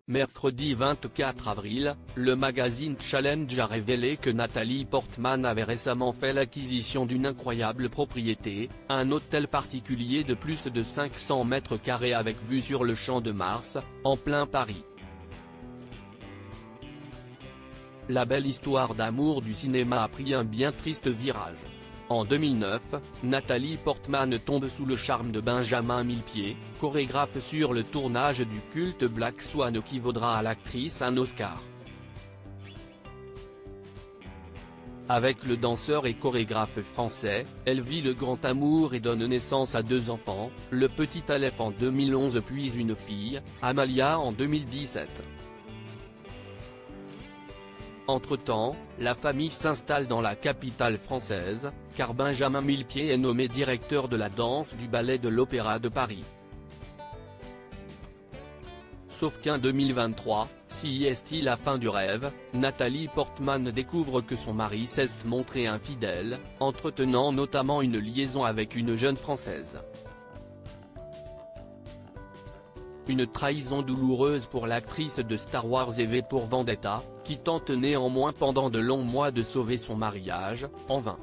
Mercredi 24 avril, le magazine Challenge a révélé que Nathalie Portman avait récemment fait l'acquisition d'une incroyable propriété, un hôtel particulier de plus de 500 mètres carrés avec vue sur le Champ de Mars, en plein Paris. La belle histoire d'amour du cinéma a pris un bien triste virage. En 2009, Nathalie Portman tombe sous le charme de Benjamin Millepied, chorégraphe sur le tournage du culte Black Swan qui vaudra à l'actrice un Oscar. Avec le danseur et chorégraphe français, elle vit le grand amour et donne naissance à 2 enfants, le petit Aleph en 2011 puis une fille, Amalia en 2017. Entre-temps, la famille s'installe dans la capitale française, car Benjamin Millepied est nommé directeur de la danse du ballet de l'Opéra de Paris. Sauf qu'en 2023, si est-il la fin du rêve, Nathalie Portman découvre que son mari s'est montré infidèle, entretenant notamment une liaison avec une jeune Française. Une trahison douloureuse pour l'actrice de Star Wars et V pour Vendetta, qui tente néanmoins pendant de longs mois de sauver son mariage, en vain.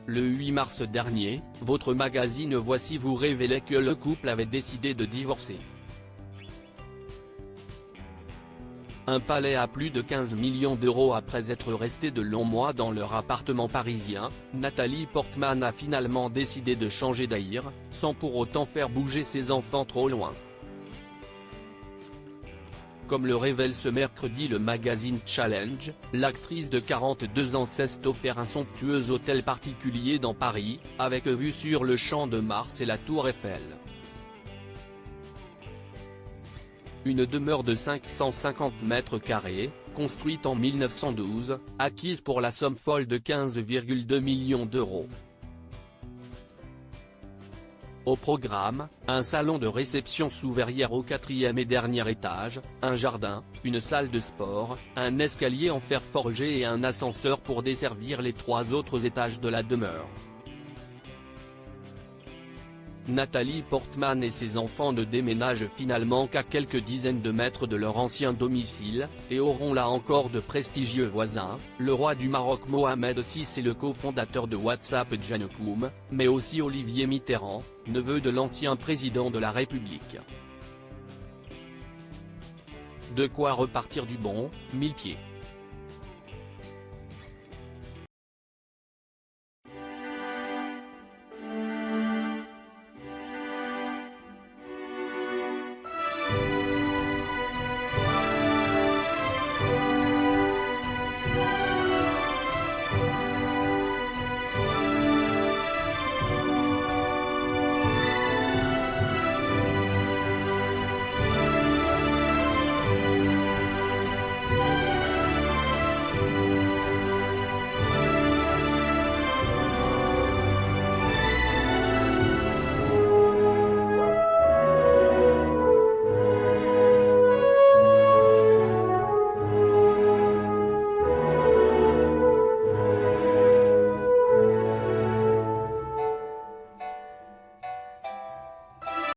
Le 8 mars dernier, votre magazine Voici vous révélait que le couple avait décidé de divorcer. Un palais à plus de 15 millions d'euros après être resté de longs mois dans leur appartement parisien, Nathalie Portman a finalement décidé de changer d'air, sans pour autant faire bouger ses enfants trop loin. Comme le révèle ce mercredi le magazine Challenge, l'actrice de 42 ans s'est offert un somptueux hôtel particulier dans Paris, avec vue sur le Champ de Mars et la Tour Eiffel. Une demeure de 550 mètres carrés, construite en 1912, acquise pour la somme folle de 15,2 millions d'euros. Au programme, un salon de réception sous verrière au 4e et dernier étage, un jardin, une salle de sport, un escalier en fer forgé et un ascenseur pour desservir les 3 autres étages de la demeure. Nathalie Portman et ses enfants ne déménagent finalement qu'à quelques dizaines de mètres de leur ancien domicile, et auront là encore de prestigieux voisins, le roi du Maroc Mohamed VI et le cofondateur de WhatsApp Jane Koum, mais aussi Olivier Mitterrand, neveu de l'ancien président de la République. De quoi repartir du bon, Millepied.